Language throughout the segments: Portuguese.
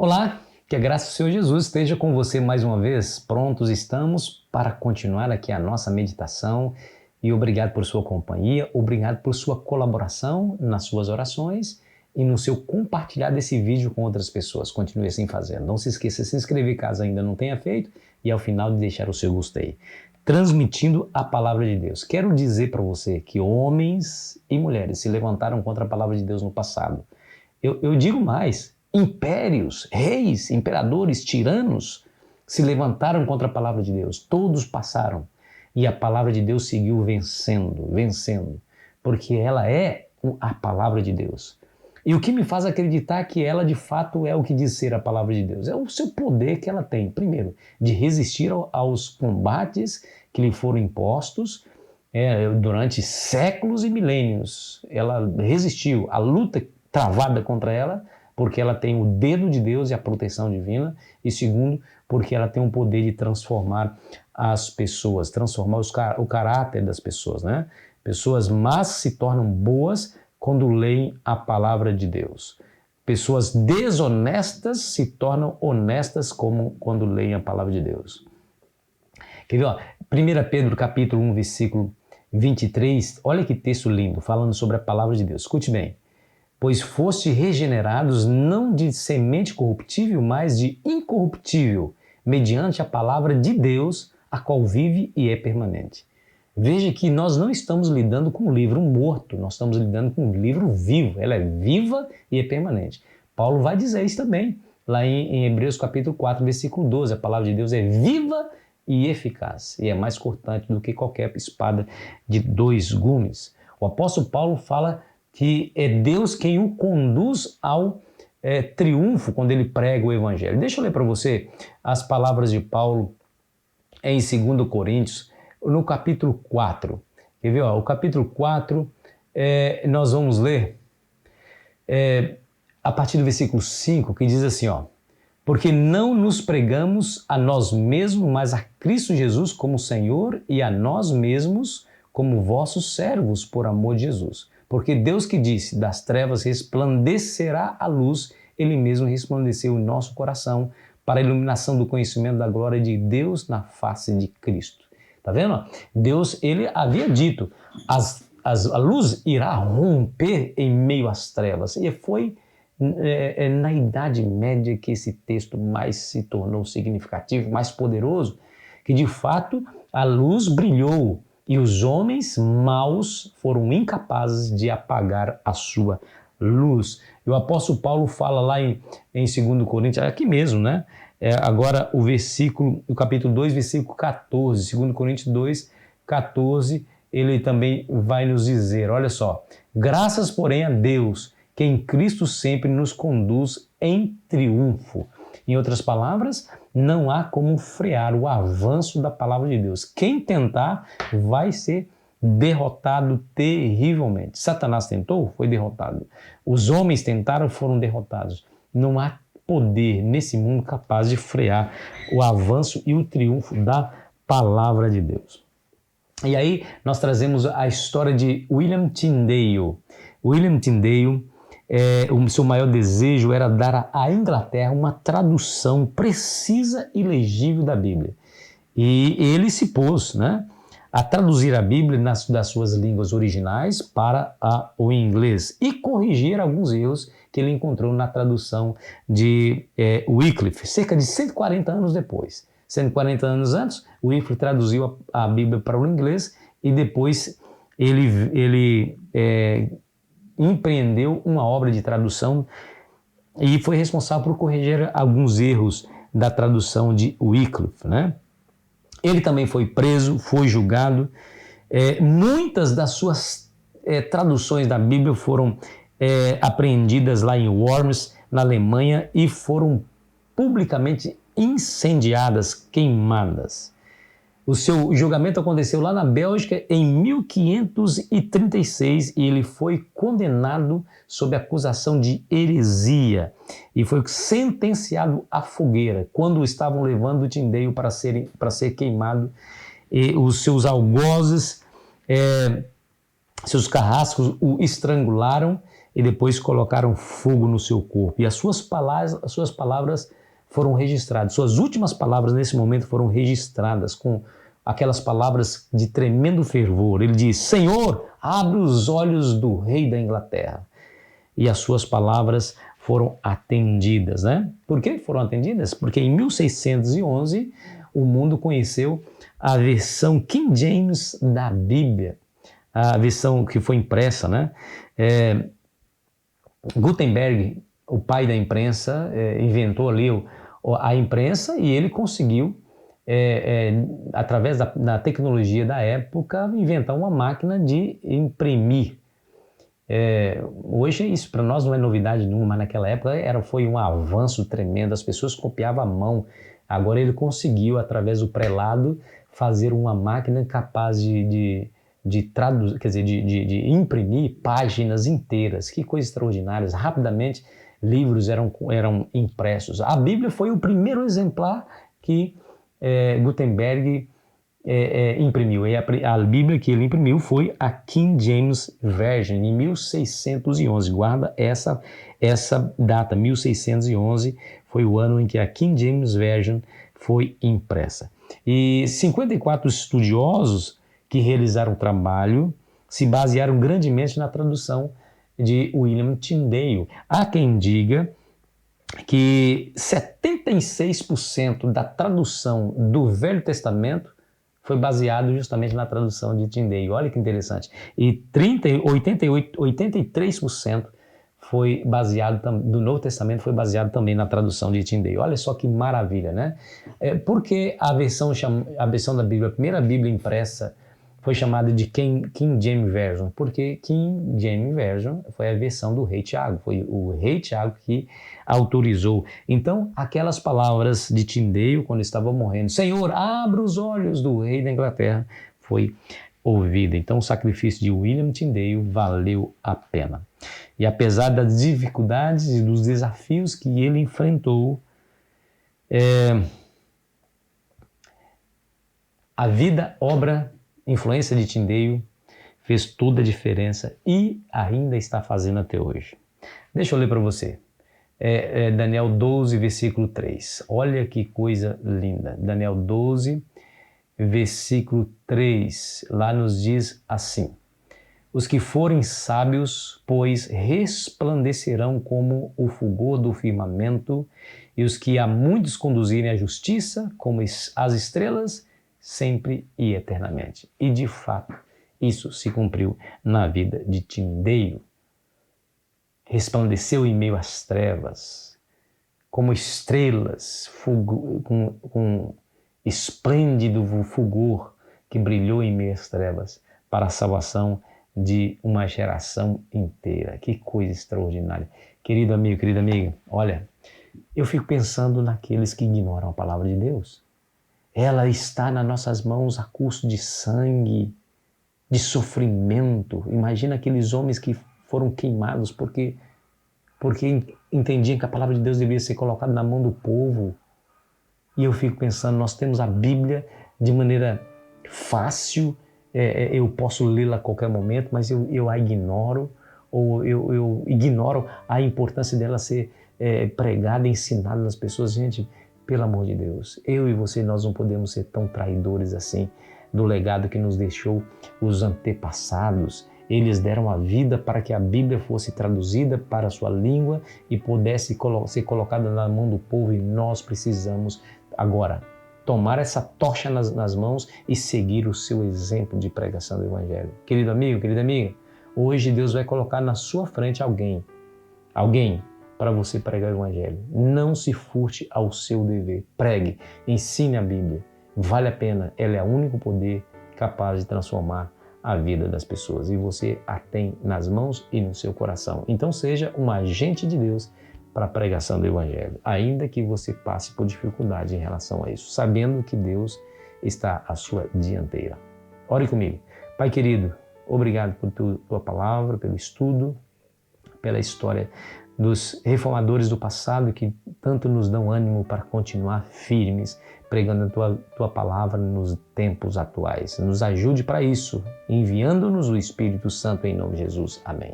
Olá, que a graça do Senhor Jesus esteja com você mais uma vez. Prontos estamos para continuar aqui a nossa meditação e obrigado por sua companhia, obrigado por sua colaboração nas suas orações e no seu compartilhar desse vídeo com outras pessoas. Continue assim fazendo. Não se esqueça de se inscrever caso ainda não tenha feito e ao final de deixar o seu gostei. Transmitindo a palavra de Deus. Quero dizer para você que homens e mulheres se levantaram contra a palavra de Deus no passado. Eu digo mais, impérios, reis, imperadores, tiranos se levantaram contra a palavra de Deus. Todos passaram e a palavra de Deus seguiu vencendo, porque ela é a palavra de Deus. E o que me faz acreditar que ela de fato é o que diz ser a palavra de Deus? É o seu poder que ela tem, primeiro, de resistir aos combates que lhe foram impostos durante séculos e milênios. Ela resistiu à luta travada contra ela, porque ela tem o dedo de Deus e a proteção divina, e segundo, porque ela tem o poder de transformar as pessoas, transformar o caráter das pessoas, né? Pessoas más se tornam boas quando leem a palavra de Deus. Pessoas desonestas se tornam honestas como quando leem a palavra de Deus. Quer ver? 1 Pedro capítulo 1, versículo 23, olha que texto lindo, falando sobre a palavra de Deus. Escute bem. Pois foste regenerados não de semente corruptível, mas de incorruptível, mediante a palavra de Deus, a qual vive e é permanente. Veja que nós não estamos lidando com um livro morto, nós estamos lidando com um livro vivo. Ela é viva e é permanente. Paulo vai dizer isso também, lá em Hebreus capítulo 4, versículo 12. A palavra de Deus é viva e eficaz, e é mais cortante do que qualquer espada de dois gumes. O apóstolo Paulo fala que é Deus quem o conduz ao triunfo quando ele prega o evangelho. Deixa eu ler para você as palavras de Paulo em 2 Coríntios, no capítulo 4. Quer ver? O capítulo 4, nós vamos ler a partir do versículo 5, que diz assim, porque não nos pregamos a nós mesmos, mas a Cristo Jesus como Senhor e a nós mesmos como vossos servos por amor de Jesus. Porque Deus que disse, das trevas resplandecerá a luz, Ele mesmo resplandeceu em nosso coração para a iluminação do conhecimento da glória de Deus na face de Cristo. Tá vendo? Deus, Ele havia dito, a luz irá romper em meio às trevas. E foi na Idade Média que esse texto mais se tornou significativo, mais poderoso, que de fato a luz brilhou. E os homens maus foram incapazes de apagar a sua luz. E o apóstolo Paulo fala lá em 2 Coríntios, aqui mesmo, né? Agora o capítulo 2, versículo 14, 2 Coríntios 2, 14, ele também vai nos dizer, olha só, graças, porém, a Deus, que em Cristo sempre nos conduz em triunfo. Em outras palavras, não há como frear o avanço da palavra de Deus. Quem tentar vai ser derrotado terrivelmente. Satanás tentou, foi derrotado. Os homens tentaram, foram derrotados. Não há poder nesse mundo capaz de frear o avanço e o triunfo da palavra de Deus. E aí nós trazemos a história de William Tyndale. William Tyndale, o seu maior desejo era dar à Inglaterra uma tradução precisa e legível da Bíblia. E ele se pôs, a traduzir a Bíblia das suas línguas originais para o inglês e corrigir alguns erros que ele encontrou na tradução de Wycliffe, cerca de 140 anos depois. 140 anos antes, Wycliffe traduziu a Bíblia para o inglês e depois ele empreendeu uma obra de tradução e foi responsável por corrigir alguns erros da tradução de Wycliffe, Ele também foi preso, foi julgado. Muitas das suas traduções da Bíblia foram apreendidas lá em Worms, na Alemanha, e foram publicamente incendiadas, queimadas. O seu julgamento aconteceu lá na Bélgica em 1536 e ele foi condenado sob acusação de heresia e foi sentenciado à fogueira quando estavam levando o Tyndale para ser queimado. E os seus algozes, seus carrascos o estrangularam e depois colocaram fogo no seu corpo. E as suas palavras foram registradas. Suas últimas palavras nesse momento foram registradas com aquelas palavras de tremendo fervor. Ele diz: Senhor, abre os olhos do rei da Inglaterra. E as suas palavras foram atendidas, né? Por que foram atendidas? Porque em 1611 o mundo conheceu a versão King James da Bíblia, a versão que foi impressa, né? Gutenberg, o pai da imprensa, inventou ali a imprensa e ele conseguiu, através da tecnologia da época, inventar uma máquina de imprimir. Hoje isso para nós não é novidade nenhuma, mas naquela época foi um avanço tremendo, as pessoas copiavam à mão. Agora ele conseguiu, através do prelado, fazer uma máquina capaz de traduzir, quer dizer, de imprimir páginas inteiras. Que coisa extraordinária! Rapidamente livros eram impressos. A Bíblia foi o primeiro exemplar que Gutenberg imprimiu. E a Bíblia que ele imprimiu foi a King James Version, em 1611. Guarda essa data, 1611 foi o ano em que a King James Version foi impressa. E 54 estudiosos que realizaram o trabalho se basearam grandemente na tradução de William Tyndale. Há quem diga que 76% da tradução do Velho Testamento foi baseado justamente na tradução de Tyndale. Olha que interessante. E 83% foi baseado do Novo Testamento foi baseado também na tradução de Tyndale. Olha só que maravilha, né? Por que a versão da Bíblia, a primeira Bíblia impressa, foi chamada de King James Version? Porque King James Version foi a versão do rei Tiago. Foi o rei Tiago que autorizou. Então, aquelas palavras de Tyndale, quando estava morrendo, Senhor, abra os olhos do rei da Inglaterra, foi ouvida. Então, o sacrifício de William Tyndale valeu a pena. E apesar das dificuldades e dos desafios que ele enfrentou, a vida, obra, influência de Tyndale fez toda a diferença e ainda está fazendo até hoje. Deixa eu ler para você. Daniel 12, versículo 3. Olha que coisa linda. Daniel 12, versículo 3. Lá nos diz assim: os que forem sábios, pois, resplandecerão como o fulgor do firmamento, e os que a muitos conduzirem à justiça, como as estrelas, sempre e eternamente. E, de fato, isso se cumpriu na vida de Tyndale. Resplandeceu em meio às trevas, como estrelas, com esplêndido fulgor que brilhou em meio às trevas para a salvação de uma geração inteira. Que coisa extraordinária. Querido amigo, querida amiga, olha, eu fico pensando naqueles que ignoram a palavra de Deus. Ela está nas nossas mãos a custo de sangue, de sofrimento. Imagina aqueles homens que foram queimados porque entendiam que a palavra de Deus devia ser colocada na mão do povo. E eu fico pensando, nós temos a Bíblia de maneira fácil, eu posso lê-la a qualquer momento, mas eu a ignoro, ou eu ignoro a importância dela ser pregada, ensinada nas pessoas. Gente, pelo amor de Deus, eu e você, nós não podemos ser tão traidores assim do legado que nos deixou os antepassados. Eles deram a vida para que a Bíblia fosse traduzida para a sua língua e pudesse ser colocada na mão do povo, e nós precisamos agora tomar essa tocha nas mãos e seguir o seu exemplo de pregação do Evangelho. Querido amigo, querida amiga, hoje Deus vai colocar na sua frente alguém para você pregar o Evangelho. Não se furte ao seu dever. Pregue, ensine a Bíblia. Vale a pena, ela é o único poder capaz de transformar a vida das pessoas, e você a tem nas mãos e no seu coração. Então seja um agente de Deus para a pregação do Evangelho, ainda que você passe por dificuldade em relação a isso, sabendo que Deus está à sua dianteira. Ore comigo. Pai querido, obrigado por tua palavra, pelo estudo, pela história dos reformadores do passado que tanto nos dão ânimo para continuar firmes, pregando a tua palavra nos tempos atuais. Nos ajude para isso, enviando-nos o Espírito Santo em nome de Jesus. Amém.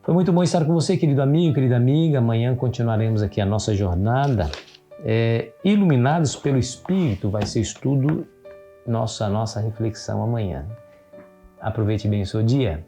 Foi muito bom estar com você, querido amigo, querida amiga. Amanhã continuaremos aqui a nossa jornada. Iluminados pelo Espírito vai ser estudo, nossa reflexão amanhã. Aproveite bem o seu dia.